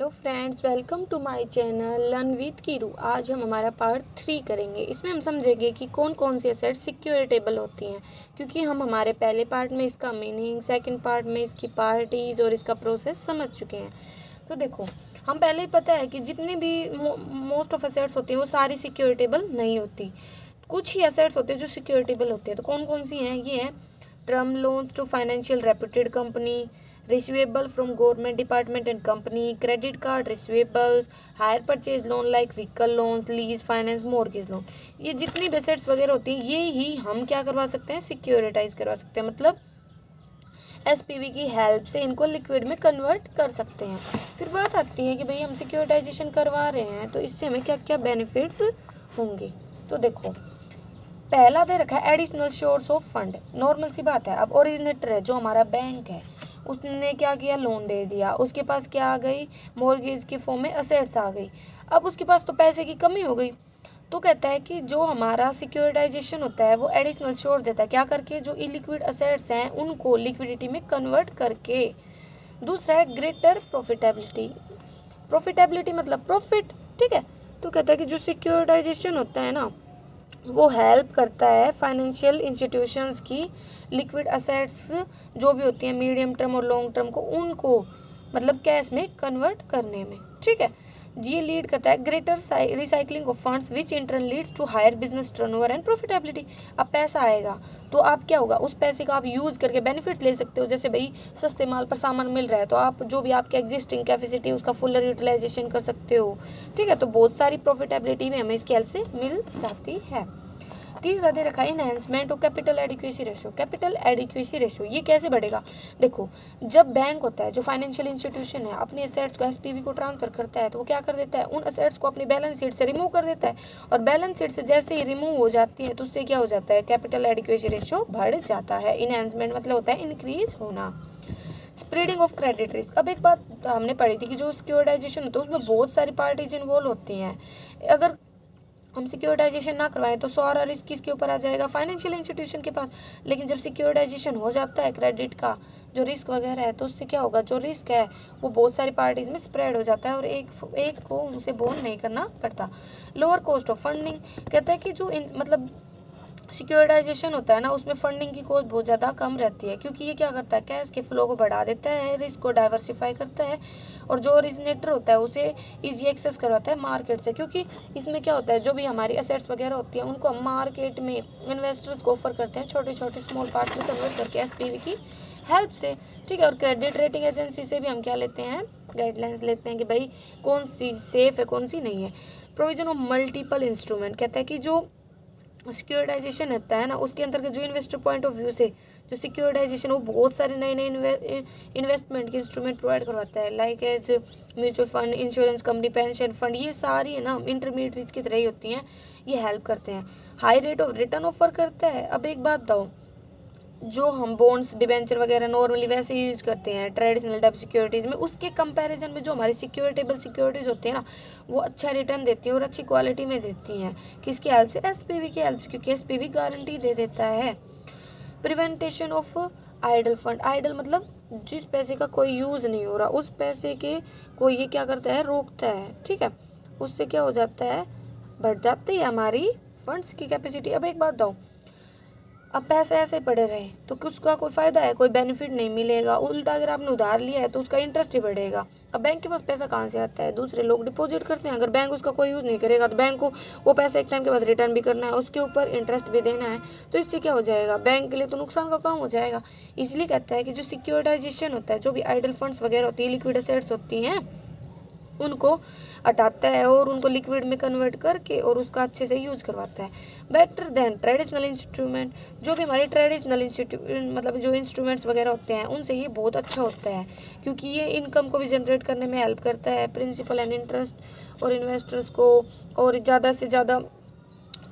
Hello friends, welcome to my channel learn with Keeru. आज हम हमारा पार्ट 3 करेंगे। इसमें हम समझेंगे कि कौन कौन सी एसेट्स सिक्योरिटेबल होती हैं, क्योंकि हम हमारे पहले पार्ट में इसका मीनिंग, सेकंड पार्ट में इसकी पार्टीज़ और इसका प्रोसेस समझ चुके हैं। तो देखो, हम पहले ही पता है कि जितनी भी मोस्ट ऑफ एसेट्स होती हैं वो सारी सिक्योरिटेबल नहीं होती। कुछ ही एसेट्स होते हैं जो सिक्योरिटेबल होते हैं। तो कौन कौन सी हैं? ये हैं term loans to financial reputed company, receivable from government department and company, credit card receivables, hire purchase loan like vehicle loans, lease finance, mortgage loan। ये जितनी भी assets वगैरह होती हैं ये ही हम क्या करवा सकते हैं? सिक्योरिटाइज करवा सकते हैं। मतलब एसपीवी की हेल्प से इनको लिक्विड में कन्वर्ट कर सकते हैं। फिर बात आती है कि भाई हम सिक्योरिटाइजेशन करवा रहे हैं तो इससे हमें क्या क्या बेनिफिट्स होंगे। तो देखो, पहला दे रखा है additional source of fund. Normal सी बात है, अब ओरिजिनेटर है जो हमारा बैंक है, उसने क्या किया? लोन दे दिया। उसके पास क्या आ गई? मॉर्गेज के फॉर्म में असेट्स आ गई। अब उसके पास तो पैसे की कमी हो गई, तो कहता है कि जो हमारा सिक्योरिटाइजेशन होता है वो एडिशनल सोर्स देता है। क्या करके? जो इलिक्विड असेट्स हैं उनको लिक्विडिटी में कन्वर्ट करके। दूसरा है ग्रेटर प्रॉफिटेबिलिटी। प्रॉफिटेबिलिटी मतलब प्रॉफिट, ठीक है। तो कहता है कि जो सिक्योरिटाइजेशन होता है ना वो हेल्प करता है फाइनेंशियल इंस्टीट्यूशंस की लिक्विड असेट्स जो भी होती हैं मीडियम टर्म और लॉन्ग टर्म को, उनको मतलब कैश में कन्वर्ट करने में, ठीक है। ये लीड करता है greater recycling of funds which in turn leads to higher business turnover and profitability. अब पैसा आएगा तो आप क्या होगा? उस पैसे का आप यूज़ करके बेनिफिट्स ले सकते हो। जैसे भाई सस्ते माल पर सामान मिल रहा है तो आप जो भी आपकी एग्जिस्टिंग कैपेसिटी है उसका फुलर यूटिलाइजेशन कर सकते हो, ठीक है। तो बहुत सारी प्रॉफिटेबिलिटी भी हमें इसकी हेल्प से मिल जाती है। तीसरा दे रखा है enhancement of capital adequacy ratio. Capital adequacy ratio ये कैसे बढ़ेगा? देखो, जब बैंक होता है, जो फाइनेंशियल इंस्टीट्यूशन है, अपने एसेट्स को एसपीवी को ट्रांसफर करता है तो वो क्या कर देता है? उन एसेट्स को अपनी बैलेंस शीट से रिमूव कर देता है। और बैलेंस शीट से जैसे ही रिमूव हो जाती है तो उससे क्या हो जाता है? कैपिटल एडिक्वेसी रेशियो बढ़ जाता है। इनहेंसमेंट मतलब होता है इंक्रीज होना। Spreading of credit risk. अब एक बात हमने पढ़ी थी कि जो सिक्योरिटाइजेशन होता है उसमें बहुत सारी पार्टीज इन्वॉल्व होती हैं। अगर हम सिक्योरिटाइजेशन ना करवाएं तो सारा रिस्क किसके ऊपर आ जाएगा? फाइनेंशियल इंस्टीट्यूशन के पास। लेकिन जब सिक्योरिटाइजेशन हो जाता है क्रेडिट का जो रिस्क वगैरह है तो उससे क्या होगा? जो रिस्क है वो बहुत सारी पार्टीज में स्प्रेड हो जाता है और एक को उसे बोन नहीं करना पड़ता। Lower cost of funding. कहता है कि जो मतलब सिक्योरिटाइजेशन होता है ना उसमें फंडिंग की कॉस्ट बहुत ज़्यादा कम रहती है, क्योंकि ये क्या करता है? कैश के फ्लो को बढ़ा देता है, रिस्क को डाइवर्सिफाई करता है और जो ओरिजिनेटर होता है उसे इजी एक्सेस करवाता है मार्केट से। क्योंकि इसमें क्या होता है? जो भी हमारी एसेट्स वगैरह होती हैं उनको हम मार्केट में इन्वेस्टर्स को ऑफर करते हैं छोटे छोटे स्मॉल पार्ट में कन्वर्ट करके एसपीवी की हेल्प से, ठीक है। और क्रेडिट रेटिंग एजेंसी से भी हम क्या लेते हैं? गाइडलाइंस लेते हैं कि भाई कौन सी सेफ है कौन सी नहीं है। Provision of multiple instrument. कहता है कि जो सिक्योरिटाइजेशन होता है ना उसके अंतर्गत जो इन्वेस्टर पॉइंट ऑफ व्यू से जो सिक्योरिटाइजेशन वो बहुत सारे नए नए इन्वेस्टमेंट के इंस्ट्रूमेंट प्रोवाइड करवाता है, like as mutual fund, insurance company, pension fund. ये सारी है ना इंटरमीडिएट्स की तरह ही होती हैं, ये हेल्प करते हैं। High rate of return offer करता है। अब एक बात बताओ, जो हम बॉन्ड्स डिबेंचर वगैरह नॉर्मली वैसे यूज करते हैं ट्रेडिशनल टाइप सिक्योरिटीज़ में, उसके कंपैरिजन में जो हमारी सिक्योरिटेबल सिक्योरिटीज़ होती है ना वो अच्छा रिटर्न देती है और अच्छी क्वालिटी में देती हैं। किसकी हेल्प से? एसपीवी की हेल्प से, क्योंकि एसपीवी गारंटी दे देता है। Prevention of idle fund. Idle मतलब जिस पैसे का कोई यूज़ नहीं हो रहा उस पैसे के को ये क्या करता है? रोकता है, ठीक है। उससे क्या हो जाता है? बढ़ जाती है हमारी फंड्स की कैपेसिटी। अब एक बात बताओ, अब पैसे ऐसे पड़े रहे तो उसका कोई फ़ायदा है? कोई बेनिफिट नहीं मिलेगा। उल्टा अगर आपने उधार लिया है तो उसका इंटरेस्ट ही बढ़ेगा। अब बैंक के पास पैसा कहाँ से आता है? दूसरे लोग डिपॉजिट करते हैं। अगर बैंक उसका कोई यूज़ नहीं करेगा तो बैंक को वो पैसा एक टाइम के बाद रिटर्न भी करना है, उसके ऊपर इंटरेस्ट भी देना है। तो इससे क्या हो जाएगा? बैंक के लिए तो नुकसान का काम हो जाएगा। इसलिए कहता है कि जो सिक्योरिटाइजेशन होता है, जो भी आइडल फंड्स वगैरह होती है, लिक्विड एसेट्स होती हैं, उनको हटाता है और उनको लिक्विड में कन्वर्ट करके और उसका अच्छे से यूज करवाता है। Better than traditional instrument. जो भी हमारे ट्रेडिशनल मतलब जो इंस्ट्रूमेंट्स वगैरह होते हैं उनसे ये बहुत अच्छा होता है, क्योंकि ये इनकम को भी जनरेट करने में हेल्प करता है, प्रिंसिपल एंड इंटरेस्ट और इन्वेस्टर्स को, और ज़्यादा से ज़्यादा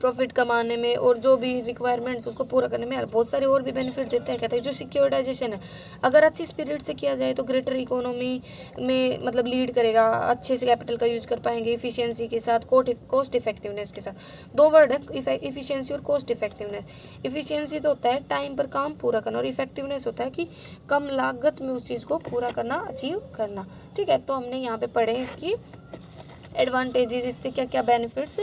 प्रॉफिट कमाने में और जो भी रिक्वायरमेंट्स उसको पूरा करने में बहुत सारे और भी बेनिफिट देते हैं। कहते हैं जो सिक्योरिटाइजेशन है अगर अच्छी स्पिरिट से किया जाए तो ग्रेटर इकोनॉमी में मतलब लीड करेगा, अच्छे से कैपिटल का यूज कर पाएंगे इफिशियंसी के साथ, कॉस्ट इफेक्टिवनेस के साथ। दो वर्ड है इफिशियंसी और कॉस्ट इफेक्टिवनेस। इफिशियंसी तो होता है टाइम पर काम पूरा करना और इफेक्टिवनेस होता है कि कम लागत में उस चीज़ को पूरा करना, अचीव करना। ठीक है, तो हमने यहाँ पे पढ़े इसकी एडवांटेजेस, इससे क्या क्या बेनिफिट्स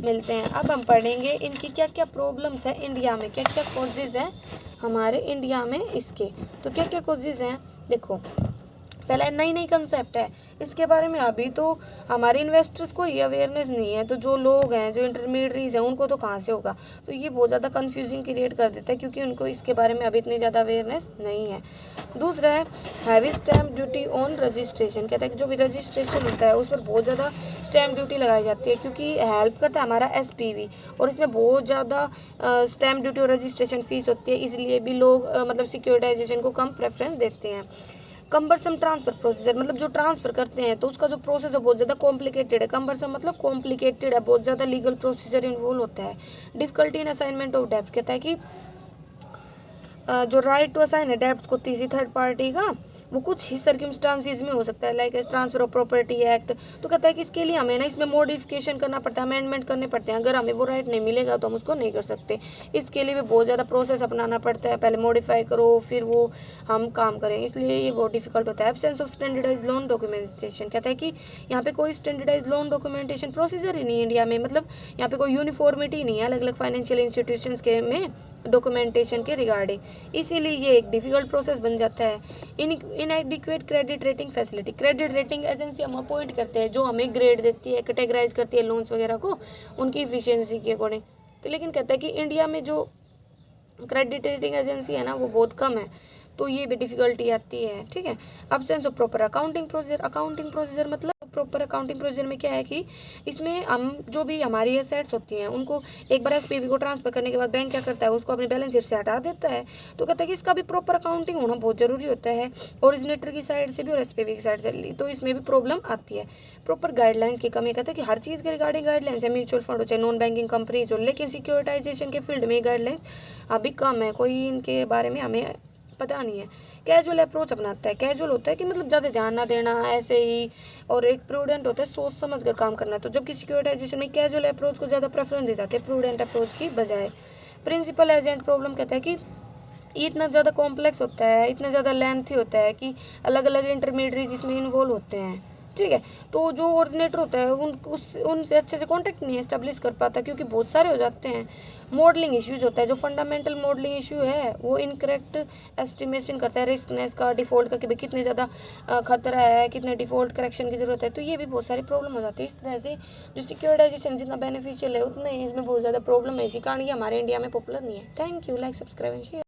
मिलते हैं। अब हम पढ़ेंगे इनकी क्या क्या प्रॉब्लम्स है इंडिया में, क्या क्या कॉजेज़ हैं हमारे इंडिया में इसके। तो क्या क्या कॉजेज़ हैं देखो, पहला नई नई कंसेप्ट है, इसके बारे में अभी तो हमारे इन्वेस्टर्स को ही अवेयरनेस नहीं है, तो जो लोग हैं जो इंटरमीडियरीज हैं उनको तो कहाँ से होगा। तो ये बहुत ज़्यादा कन्फ्यूजिंग क्रिएट कर देता है क्योंकि उनको इसके बारे में अभी इतनी ज़्यादा अवेयरनेस नहीं है। दूसरा है heavy stamp duty on registration. कहता है कि जो भी रजिस्ट्रेशन होता है उस पर बहुत ज़्यादा स्टैम्प ड्यूटी लगाई जाती है क्योंकि हेल्प करता है हमारा SPV और इसमें बहुत ज़्यादा स्टैम्प ड्यूटी और रजिस्ट्रेशन फीस होती है, इसलिए भी लोग मतलब सिक्योरिटाइजेशन को कम प्रेफरेंस देते हैं। कम्बरसम ट्रांसफर प्रोसीजर, मतलब जो ट्रांसफर करते हैं तो उसका जो प्रोसेस है बहुत ज़्यादा कॉम्प्लिकेटेड है। कम्बरसम मतलब कॉम्प्लिकेटेड है, बहुत ज़्यादा लीगल प्रोसीजर इन्वॉल्व होता है। डिफिकल्टी इन असाइनमेंट ऑफ डेप्ट, कहता है कि जो राइट टू असाइन है डेप्ट को किसी थर्ड पार्टी का वो कुछ ही सर्कमस्टांसिस में हो सकता है, like transfer of property act. तो कहता है कि इसके लिए हमें ना इसमें मॉडिफिकेशन करना पड़ता है, अमेंडमेंट करने पड़ते हैं। अगर हमें वो राइट नहीं मिलेगा तो हम उसको नहीं कर सकते, इसके लिए भी बहुत ज़्यादा प्रोसेस अपनाना पड़ता है, पहले मॉडिफाई करो फिर वो हम काम करें, इसलिए ये बहुत डिफिकल्ट होता है। Absence of standardize loan documentation, कहता है कि यहाँ पे कोई स्टैंडर्डाइज लोन डॉक्यूमेंटेशन प्रोसीजर ही नहीं है इंडिया में, मतलब यहाँ पे कोई यूनिफॉर्मिटी नहीं है अलग अलग फाइनेंशियल इंस्टीट्यूशंस के में डॉक्यूमेंटेशन के रिगार्डिंग, इसीलिए ये एक डिफिकल्ट प्रोसेस बन जाता है। इनएडिक्वेट credit rating facility, credit rating agency हम अपॉइंट करते हैं जो हमें ग्रेड देती है, कैटेगराइज करती है लोन्स वगैरह को उनकी इफिशियंसी के अकॉर्डिंग। तो लेकिन कहता है कि इंडिया में जो क्रेडिट रेटिंग एजेंसी है ना वो बहुत कम है, तो ये भी डिफिकल्टी आती है। ठीक है, absence of proper accounting procedure, accounting procedure मतलब प्रॉपर अकाउंटिंग प्रोसीजर में क्या है कि इसमें हम जो भी हमारी एसेट्स होती हैं उनको एक बार SPV को ट्रांसफर करने के बाद बैंक क्या करता है उसको अपने बैलेंस शीट से हटा देता है। तो कहता है कि इसका भी प्रॉपर अकाउंटिंग होना बहुत जरूरी होता है, ओरिजिनेटर की साइड से भी और SPV की साइड से, तो इसमें भी प्रॉब्लम आती है। प्रॉपर गाइडलाइंस की कमी, कहता है कि हर चीज़ के रिगार्डिंग गाइडलाइंस है, म्यूचुअल फंड हो चाहे नॉन बैंकिंग कंपनी हो, लेकिन सिक्योरिटाइजेशन के फील्ड में गाइडलाइंस अभी कम है, कोई इनके बारे में हमें पता नहीं है। कैजुअल अप्रोच अपनाता है, कैजुअल होता है कि मतलब ज़्यादा ध्यान ना देना ऐसे ही, और एक प्रूडेंट होता है सोच समझ कर काम करना। तो जबकि सिक्योरिटाइजेशन में कैजुअल अप्रोच को ज़्यादा प्रेफरेंस दे जाते हैं प्रूडेंट अप्रोच की बजाय। प्रिंसिपल एजेंट प्रॉब्लम, कहता है कि ये इतना ज़्यादा कॉम्प्लेक्स होता है, इतना ज़्यादा लेंथी होता है कि अलग अलग इंटरमीडिएट इसमें इन्वॉल्व होते हैं। ठीक है, तो जो ओरिजिनेटर होता है उनसे अच्छे से कॉन्टेक्ट नहीं एस्टेब्लिश कर पाता क्योंकि बहुत सारे हो जाते हैं। मॉडलिंग इश्यूज होता है, जो फंडामेंटल मॉडलिंग इशू है वो इनकरेक्ट एस्टिमेशन करता है रिस्कनेस का, डिफ़ॉल्ट का, कि भाई कितने ज़्यादा खतरा है, कितने डिफ़ॉल्ट करेक्शन की ज़रूरत है। तो ये भी बहुत सारी प्रॉब्लम हो जाती है। इस तरह से जो सिक्योरिटाइजेशन जितना बेनिफिशियल है उतना ही इसमें बहुत ज़्यादा प्रॉब्लम है, इसी कारण ये हमारे इंडिया में पॉपुलर नहीं है। Thank you, like subscribe and share.